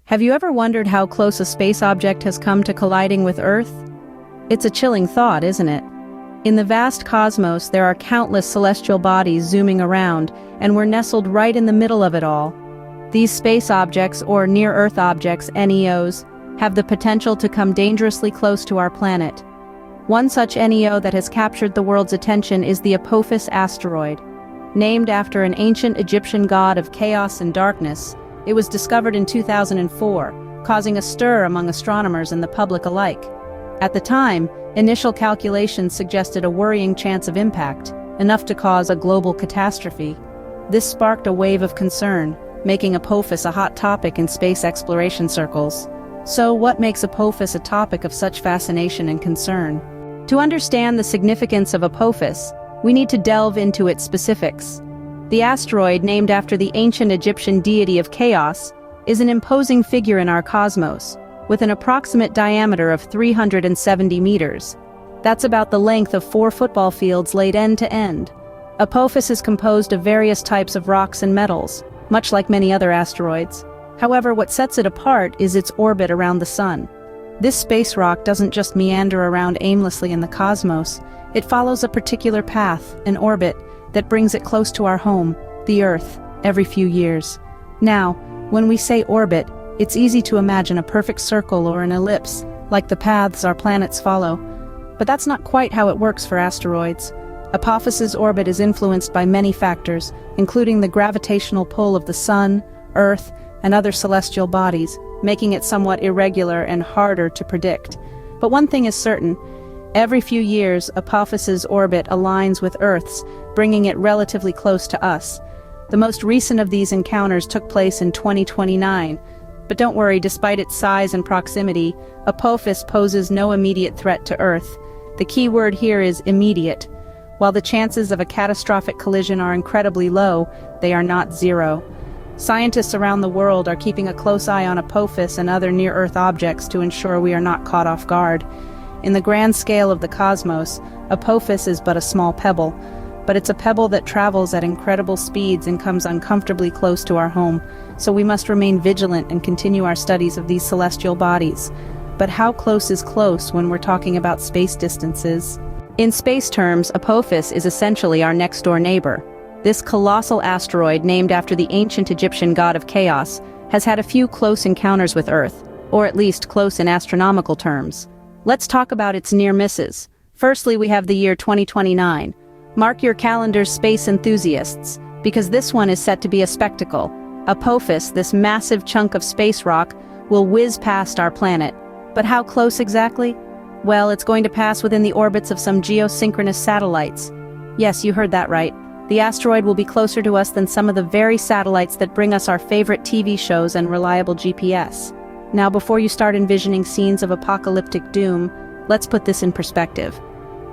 Have you ever wondered how close a space object has come to colliding with Earth? It's a chilling thought, isn't it? In the vast cosmos, there are countless celestial bodies zooming around, and we're nestled right in the middle of it all. These space objects, or near-Earth objects, NEOs, have the potential to come dangerously close to our planet. One such NEO that has captured the world's attention is the Apophis Asteroid. Named after an ancient Egyptian god of chaos and darkness, it was discovered in 2004, causing a stir among astronomers and the public alike. At the time, initial calculations suggested a worrying chance of impact, enough to cause a global catastrophe. This sparked a wave of concern, making Apophis a hot topic in space exploration circles. So what makes Apophis a topic of such fascination and concern? To understand the significance of Apophis, we need to delve into its specifics. The asteroid, named after the ancient Egyptian deity of chaos, is an imposing figure in our cosmos, with an approximate diameter of 370 meters. That's about the length of 4 football fields laid end to end. Apophis is composed of various types of rocks and metals, much like many other asteroids. However, what sets it apart is its orbit around the Sun. This space rock doesn't just meander around aimlessly in the cosmos, it follows a particular path, an orbit, that brings it close to our home, the Earth, every few years. Now, when we say orbit, it's easy to imagine a perfect circle or an ellipse, like the paths our planets follow. But that's not quite how it works for asteroids. Apophis's orbit is influenced by many factors, including the gravitational pull of the Sun, Earth, and other celestial bodies, making it somewhat irregular and harder to predict. But one thing is certain: every few years, Apophis's orbit aligns with Earth's, bringing it relatively close to us. The most recent of these encounters took place in 2029. But don't worry, despite its size and proximity, Apophis poses no immediate threat to Earth. The key word here is immediate. While the chances of a catastrophic collision are incredibly low, they are not zero. Scientists around the world are keeping a close eye on Apophis and other near-Earth objects to ensure we are not caught off guard. In the grand scale of the cosmos, Apophis is but a small pebble, but it's a pebble that travels at incredible speeds and comes uncomfortably close to our home, so we must remain vigilant and continue our studies of these celestial bodies. But how close is close when we're talking about space distances? In space terms, Apophis is essentially our next-door neighbor. This colossal asteroid, named after the ancient Egyptian god of chaos, has had a few close encounters with Earth, or at least close in astronomical terms. Let's talk about its near misses. Firstly, we have the year 2029. Mark your calendars, space enthusiasts, because this one is set to be a spectacle. Apophis, this massive chunk of space rock, will whiz past our planet. But how close exactly? Well, it's going to pass within the orbits of some geosynchronous satellites. Yes, you heard that right. The asteroid will be closer to us than some of the very satellites that bring us our favorite TV shows and reliable GPS. Now, before you start envisioning scenes of apocalyptic doom, let's put this in perspective.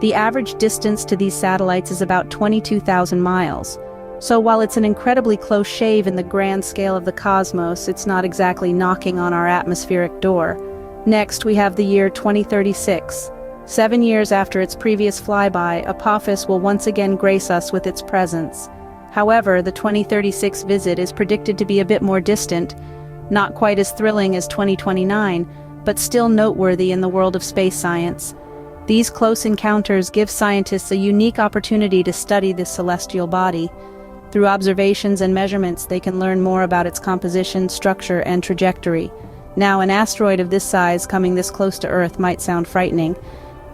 The average distance to these satellites is about 22,000 miles. So while it's an incredibly close shave in the grand scale of the cosmos, it's not exactly knocking on our atmospheric door. Next, we have the year 2036. 7 years after its previous flyby, Apophis will once again grace us with its presence. However, the 2036 visit is predicted to be a bit more distant, not quite as thrilling as 2029, but still noteworthy in the world of space science. These close encounters give scientists a unique opportunity to study this celestial body. Through observations and measurements, they can learn more about its composition, structure, and trajectory. Now, an asteroid of this size coming this close to Earth might sound frightening.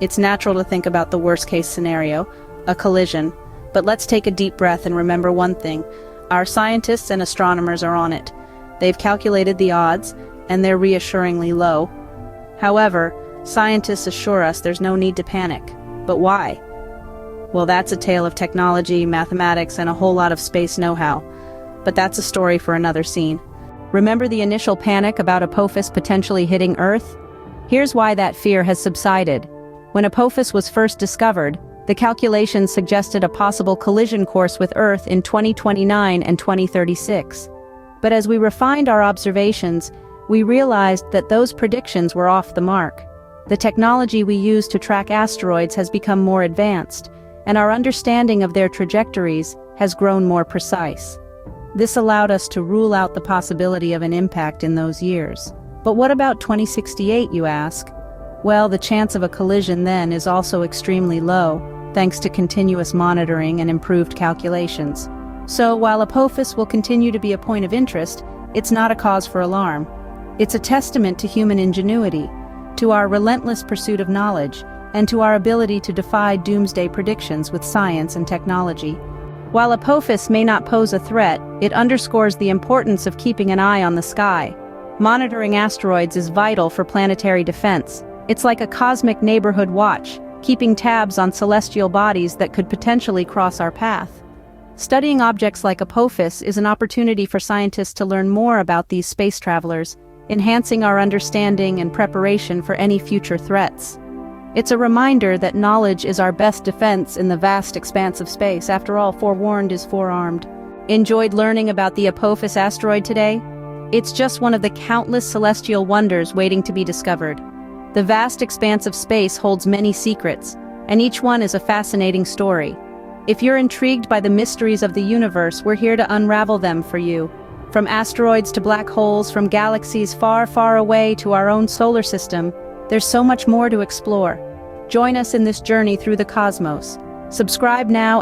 It's natural to think about the worst-case scenario, a collision. But let's take a deep breath and remember one thing: our scientists and astronomers are on it. They've calculated the odds, and they're reassuringly low. However, scientists assure us there's no need to panic. But why? Well, that's a tale of technology, mathematics, and a whole lot of space know-how. But that's a story for another scene. Remember the initial panic about Apophis potentially hitting Earth? Here's why that fear has subsided. When Apophis was first discovered, the calculations suggested a possible collision course with Earth in 2029 and 2036. But as we refined our observations, we realized that those predictions were off the mark. The technology we use to track asteroids has become more advanced, and our understanding of their trajectories has grown more precise. This allowed us to rule out the possibility of an impact in those years. But what about 2068, you ask? Well, the chance of a collision then is also extremely low, thanks to continuous monitoring and improved calculations. So, while Apophis will continue to be a point of interest, it's not a cause for alarm. It's a testament to human ingenuity, to our relentless pursuit of knowledge, and to our ability to defy doomsday predictions with science and technology. While Apophis may not pose a threat, it underscores the importance of keeping an eye on the sky. Monitoring asteroids is vital for planetary defense. It's like a cosmic neighborhood watch, keeping tabs on celestial bodies that could potentially cross our path. Studying objects like Apophis is an opportunity for scientists to learn more about these space travelers, enhancing our understanding and preparation for any future threats. It's a reminder that knowledge is our best defense in the vast expanse of space. After all, forewarned is forearmed. Enjoyed learning about the Apophis asteroid today? It's just one of the countless celestial wonders waiting to be discovered. The vast expanse of space holds many secrets, and each one is a fascinating story. If you're intrigued by the mysteries of the universe, we're here to unravel them for you. From asteroids to black holes, from galaxies far, far away to our own solar system, there's so much more to explore. Join us in this journey through the cosmos. Subscribe now